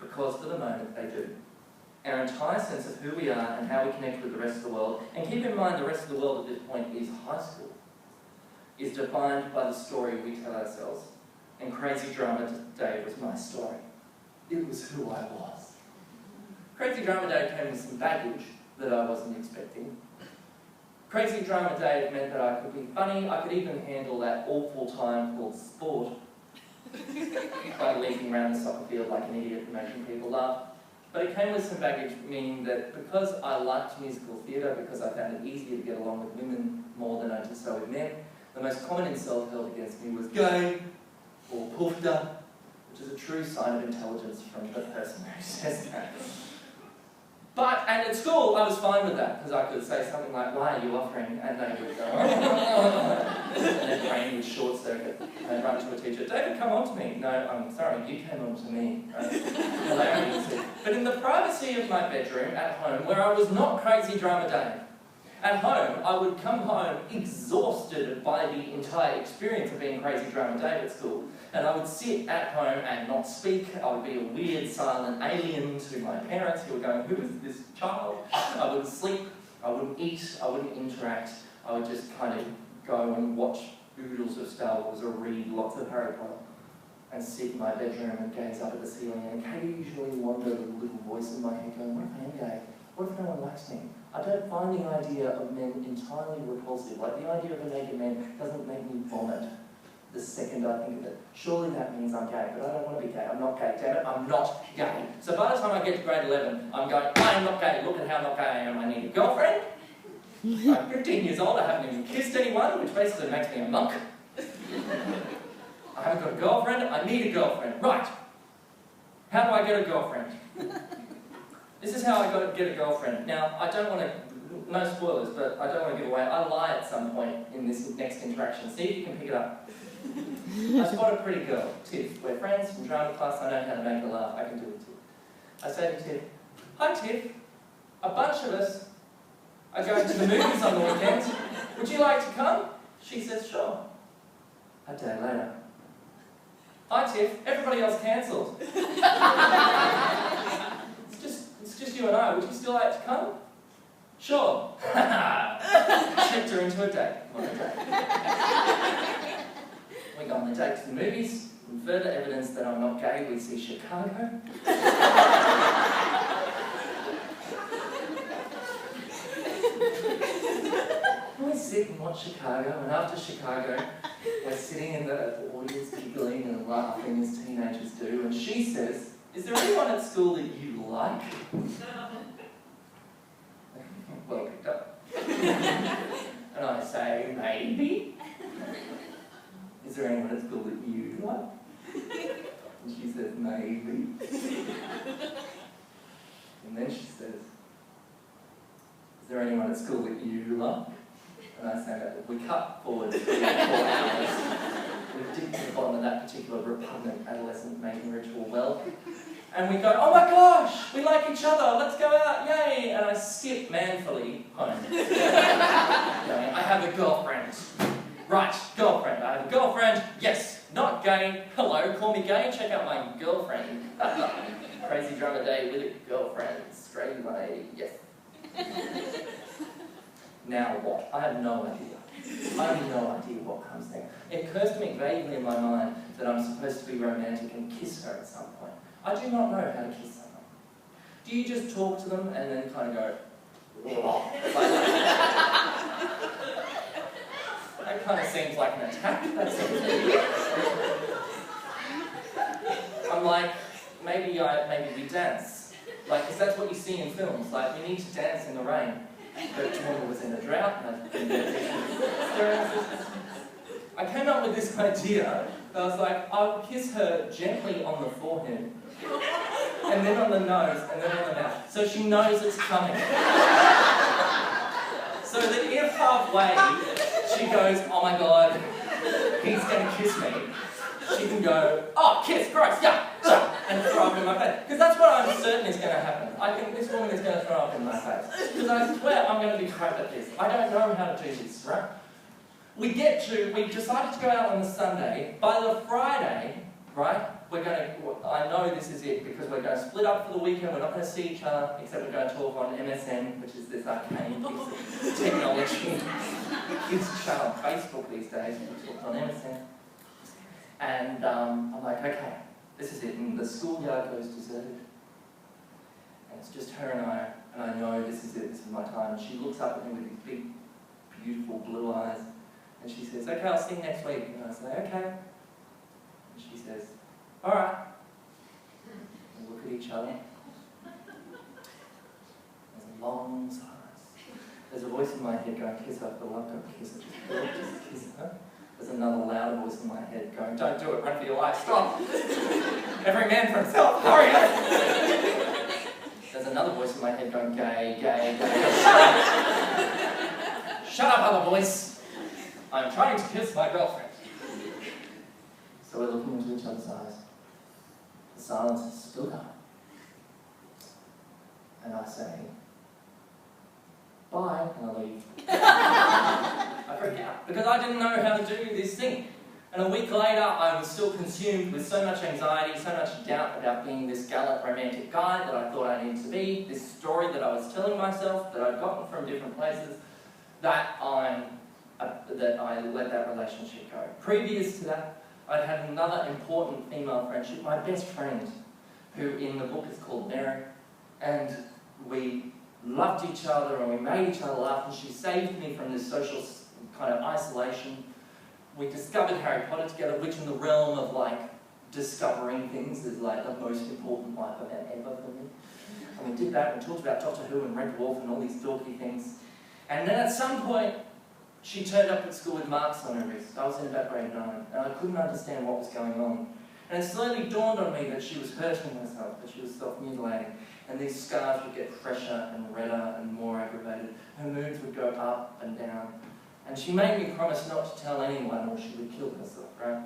because for the moment they do. Our entire sense of who we are and how we connect with the rest of the world, and keep in mind the rest of the world at this point is high school, is defined by the story we tell ourselves. And Crazy Drama Day was my story. It was who I was. Crazy Drama Day came with some baggage that I wasn't expecting. Crazy Drama Day meant that I could be funny, I could even handle that awful time called sport by leaping around the soccer field like an idiot and making people laugh. But it came with some baggage, meaning that because I liked musical theatre, because I found it easier to get along with women more than I did so with men, the most common insult held against me was gay or poofda, which is a true sign of intelligence from the person who says that. And at school, I was fine with that, because I could say something like, "Why are you offering?" And they would go, and their brain would short circuit. They'd run to a teacher, "David, come on to me." "No, I'm sorry, you came on to me." Right? But in the privacy of my bedroom at home, where I was not Crazy Drama Day, at home, I would come home exhausted by the entire experience of being Crazy Drama Day at school. And I would sit at home and not speak. I would be a weird, silent alien to my parents who were going, "Who is this child?" I wouldn't sleep, I wouldn't eat, I wouldn't interact. I would just kind of go and watch oodles of Star Wars or read lots of Harry Potter and sit in my bedroom and gaze up at the ceiling and occasionally wonder with a little voice in my head going, "What if I am gay? What if no one likes me?" I don't find the idea of men entirely repulsive. Like, the idea of a naked man doesn't make me vomit the second I think of it. Surely that means I'm gay, but I don't want to be gay. I'm not gay. Damn it, I'm not gay. So by the time I get to grade 11, I'm going, "I am not gay. Look at how not gay I am. I need a girlfriend. I'm 15 years old. I haven't even kissed anyone, which basically makes me a monk. I haven't got a girlfriend. I need a girlfriend. Right. How do I get a girlfriend?" This is how I get a girlfriend. Now, I don't want to, no spoilers, but I don't want to give away, I lie at some point in this next interaction. See if you can pick it up. I spot a pretty girl, Tiff. We're friends from drama class, I know how to make her laugh, I can do it too. I say to Tiff, "Hi Tiff, a bunch of us are going to the movies on the weekend. Would you like to come?" She says, "Sure." A day later, "Hi Tiff, everybody else cancelled. It's just you and I, would you still like to come?" "Sure." Tricked her into a date. On a date. We go on the date to the movies. And further evidence that I'm not gay, we see Chicago. We sit and watch Chicago, and after Chicago, we're sitting in the audience giggling and laughing as teenagers do, and she says, "Is there anyone at school that you like?" Well picked up. And I say, "Maybe. Is there anyone at school that you like?" And she says, "Maybe." And then she says, "Is there anyone at school that you like?" And I say that. We cut forward 3 or 4 hours. We dig to the bottom of that particular repugnant adolescent mating ritual well. And we go, "Oh my gosh, we like each other, let's go out, yay!" And I skip manfully home. Going, "I have a girlfriend." Right, girlfriend. I have a girlfriend, yes. Not gay. Hello, call me gay, check out my girlfriend. Crazy Drama Day with a girlfriend. Straight away, yes. Now what? I have no idea. I have no idea what comes next. It occurs to me vaguely in my mind that I'm supposed to be romantic and kiss her at some point. I do not know how to kiss someone. Do you just talk to them and then kind of go, like that kind of seems like an attack. That seems weird. I'm like, maybe we dance. Like, because that's what you see in films. Like, we need to dance in the rain. But Toronto was in a drought, and I came up with this idea. I was like, I'll kiss her gently on the forehead, and then on the nose, and then on the mouth, so she knows it's coming. So that if halfway she goes, "Oh my god, he's going to kiss me," she can go, "Oh, kiss, gross, yeah," and throw up in my face. Because that's what I'm certain is going to happen. I think this woman is going to throw up in my face. Because I swear I'm going to be crap at this. I don't know how to do this, right? We decided to go out on the Sunday. By the Friday, right, I know this is it, because we're going to split up for the weekend, we're not going to see each other, except we're going to talk on MSN, which is this arcane piece of technology. Kids chat on Facebook these days, we talk on MSN. And I'm like, okay, this is it, and the schoolyard goes deserted. And it's just her and I know this is it, this is my time. And she looks up at me with these big, beautiful blue eyes, and she says, okay, I'll see you next week. And I say, okay. And she says, all right. We look at each other. There's a long silence. There's a voice in my head going, kiss her, but don't kiss her, just kiss her. There's another loud voice in my head going, don't do it, run for your life, stop. Every man for himself, hurry up. There's another voice in my head going, gay, gay, gay. Shut up! Shut up, other voice. I'm trying to kiss my girlfriend. So we're looking into each other's eyes. The silence is still gone. And I say, bye, and I leave. I freak out, because I didn't know how to do this thing. And a week later, I was still consumed with so much anxiety, so much doubt about being this gallant romantic guy that I thought I needed to be, this story that I was telling myself, that I'd gotten from different places, that I let that relationship go. Previous to that, I'd had another important female friendship, my best friend, who in the book is called Mary, and we loved each other and we made each other laugh, and she saved me from this social kind of isolation. We discovered Harry Potter together, which in the realm of like discovering things is like the most important life event ever for me. And we did that, we talked about Doctor Who and Red Dwarf and all these dorky things. And then at some point, she turned up at school with marks on her wrist. I was in about grade 9, and I couldn't understand what was going on. And it slowly dawned on me that she was hurting herself, that she was self-mutilating. And these scars would get fresher and redder and more aggravated. Her moods would go up and down. And she made me promise not to tell anyone or she would kill herself, right?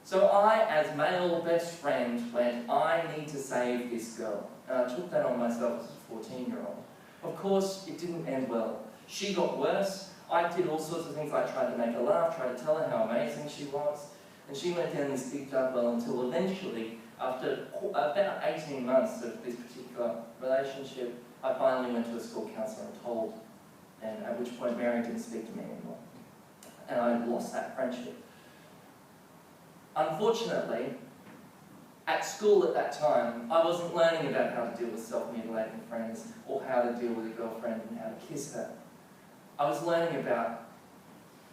So I, as male best friend, went, I need to save this girl. And I took that on myself as a 14-year-old. Of course, it didn't end well. She got worse. I did all sorts of things, like tried to make her laugh, tried to tell her how amazing she was. And she went down this deep dark well until eventually, after about 18 months of this particular relationship, I finally went to a school counsellor and told, and at which point Mary didn't speak to me anymore. And I lost that friendship. Unfortunately, at school at that time, I wasn't learning about how to deal with self-mutilating friends or how to deal with a girlfriend and how to kiss her. I was learning about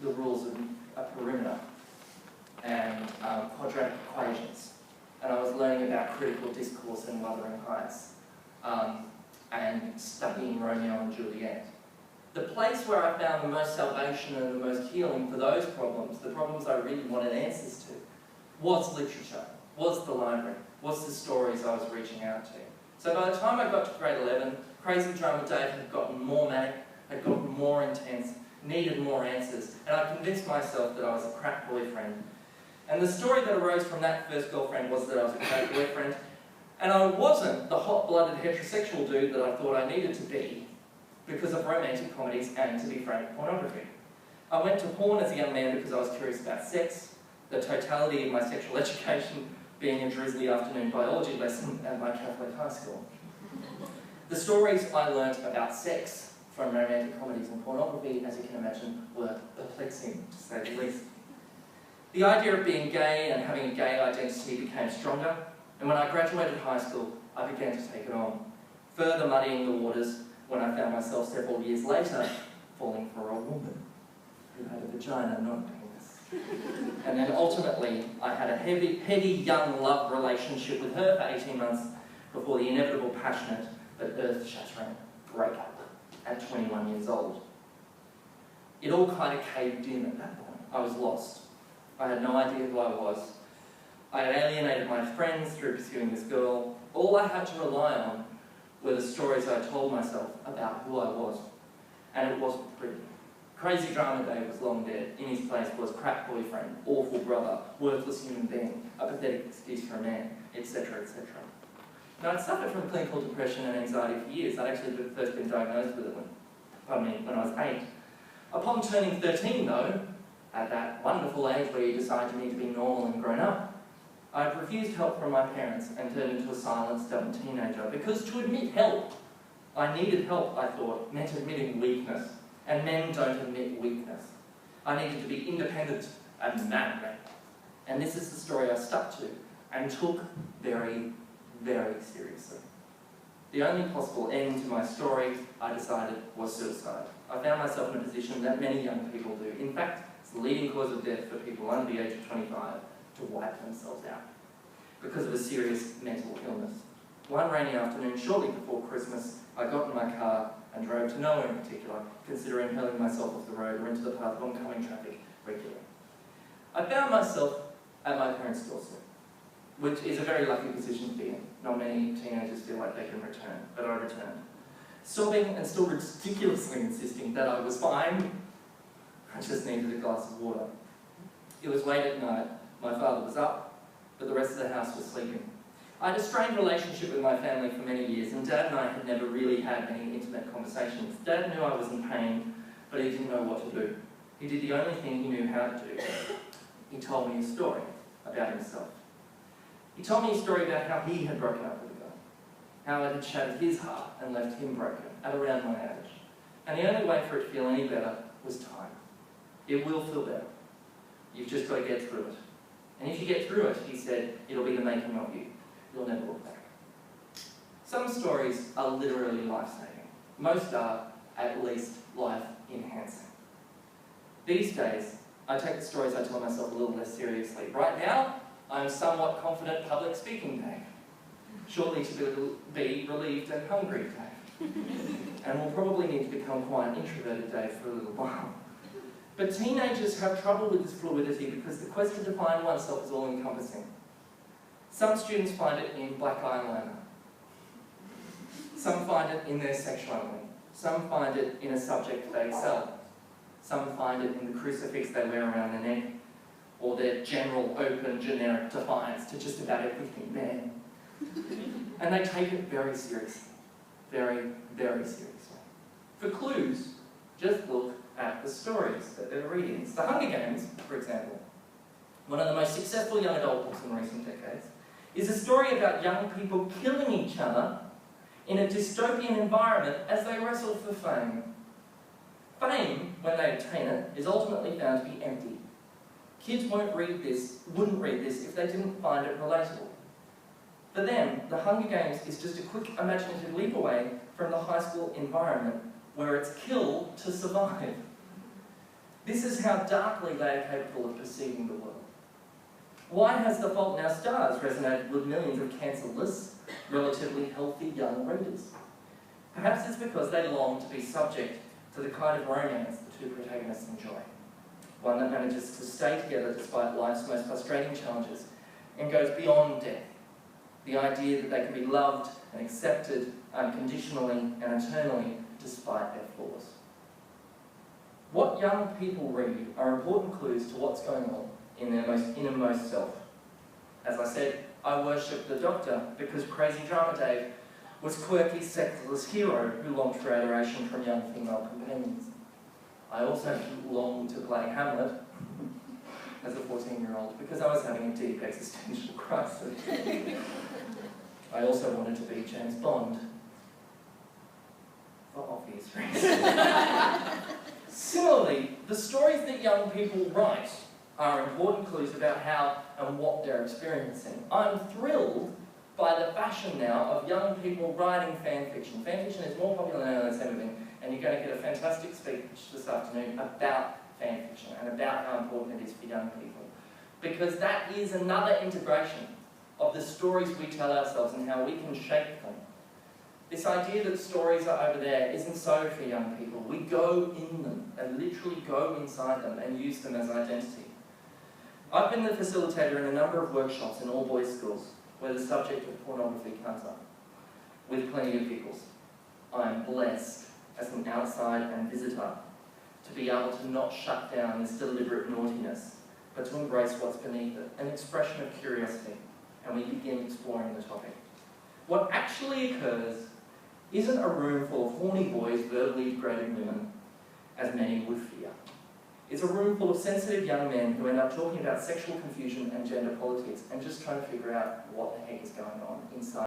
the rules of a perimeter and quadratic equations. And I was learning about critical discourse and Wuthering Heights and studying Romeo and Juliet. The place where I found the most salvation and the most healing for those problems, the problems I really wanted answers to, was literature, was the library, was the stories I was reaching out to. So by the time I got to grade 11, Crazy Drama Dave had gotten more manic, had gotten more intense, needed more answers, and I convinced myself that I was a crack boyfriend. And the story that arose from that first girlfriend was that I was a crack boyfriend, and I wasn't the hot-blooded heterosexual dude that I thought I needed to be because of romantic comedies and, to be frank, pornography. I went to porn as a young man because I was curious about sex, the totality of my sexual education being a drizzly afternoon biology lesson at my Catholic high school. The stories I learnt about sex from romantic comedies and pornography, as you can imagine, were perplexing, to say the least. The idea of being gay and having a gay identity became stronger, and when I graduated high school, I began to take it on, further muddying the waters when I found myself several years later falling for a woman who had a vagina, not a penis. And then ultimately, I had a heady young love relationship with her for 18 months before the inevitable passionate but earth-shattering breakup at 21 years old. It all kind of caved in at that point. I was lost. I had no idea who I was. I had alienated my friends through pursuing this girl. All I had to rely on were the stories I told myself about who I was. And it wasn't pretty. Crazy Drama Dave was long dead. In his place was crap boyfriend, awful brother, worthless human being, a pathetic excuse for a man, etc., etc. Now, I'd suffered from clinical depression and anxiety for years. I'd actually first been diagnosed with it when I was 8. Upon turning 13, though, at that wonderful age where you decide you need to be normal and grown up, I'd refused help from my parents and turned into a silent, stubborn teenager because to admit help, I needed help, I thought, meant admitting weakness. And men don't admit weakness. I needed to be independent and manly. And this is the story I stuck to and took very, very seriously. The only possible end to my story, I decided, was suicide. I found myself in a position that many young people do. In fact, it's the leading cause of death for people under the age of 25 to wipe themselves out because of a serious mental illness. One rainy afternoon, shortly before Christmas, I got in my car and drove to nowhere in particular, considering hurling myself off the road or into the path of oncoming traffic regularly. I found myself at my parents' doorstep, which is a very lucky position to be in. Not many teenagers feel like they can return, but I returned. Sobbing and still ridiculously insisting that I was fine, I just needed a glass of water. It was late at night, my father was up, but the rest of the house was sleeping. I had a strained relationship with my family for many years, and Dad and I had never really had many intimate conversations. Dad knew I was in pain, but he didn't know what to do. He did the only thing he knew how to do. He told me a story about himself. He told me a story about how he had broken up with a girl, how it had shattered his heart and left him broken at around my age. And the only way for it to feel any better was time. It will feel better. You've just got to get through it. And if you get through it, he said, it'll be the making of you. You'll never look back. Some stories are literally life-saving. Most are, at least, life-enhancing. These days, I take the stories I tell myself a little less seriously. Right now, I'm somewhat confident public speaking Dave. Shortly to be relieved and hungry Dave. And will probably need to become quite introverted Dave for a little while. But teenagers have trouble with this fluidity because the quest to define oneself is all-encompassing. Some students find it in black eyeliner. Some find it in their sexuality. Some find it in a subject they excel. Some find it in the crucifix they wear around their neck, or their general, open, generic defiance to just about everything there. And they take it very seriously. Very, very seriously. For clues, just look at the stories that they're reading. It's The Hunger Games, for example, one of the most successful young adult books in recent decades, is a story about young people killing each other in a dystopian environment as they wrestle for fame. Fame, when they obtain it, is ultimately found to be empty. Kids wouldn't read this if they didn't find it relatable. For them, The Hunger Games is just a quick imaginative leap away from the high school environment where it's kill to survive. This is how darkly they are capable of perceiving the world. Why has The Fault in Our Stars resonated with millions of cancerless, relatively healthy young readers? Perhaps it's because they long to be subject to the kind of romance the two protagonists enjoy. One that manages to stay together despite life's most frustrating challenges and goes beyond death. The idea that they can be loved and accepted unconditionally and eternally despite their flaws. What young people read are important clues to what's going on in their most innermost self. As I said, I worshipped the Doctor because Crazy Drama Dave was quirky, sexless hero who longed for adoration from young female companions. I also longed to play Hamlet as a 14-year-old because I was having a deep existential crisis. I also wanted to be James Bond, for obvious reasons. Similarly, the stories that young people write are important clues about how and what they're experiencing. I'm thrilled by the fashion now of young people writing fan fiction. Fan fiction is more popular now than it's ever been, and you're going to get a fantastic speech this afternoon about fan fiction and about how important it is for young people. Because that is another integration of the stories we tell ourselves and how we can shape them. This idea that stories are over there isn't so for young people. We go in them and literally go inside them and use them as identity. I've been the facilitator in a number of workshops in all boys' schools where the subject of pornography comes up, with plenty of giggles. I am blessed as an outside and visitor to be able to not shut down this deliberate naughtiness, but to embrace what's beneath it, an expression of curiosity, and we begin exploring the topic. What actually occurs isn't a room full of horny boys verbally degrading women, as many would fear. is a room full of sensitive young men who end up talking about sexual confusion and gender politics and just trying to figure out what the heck is going on inside.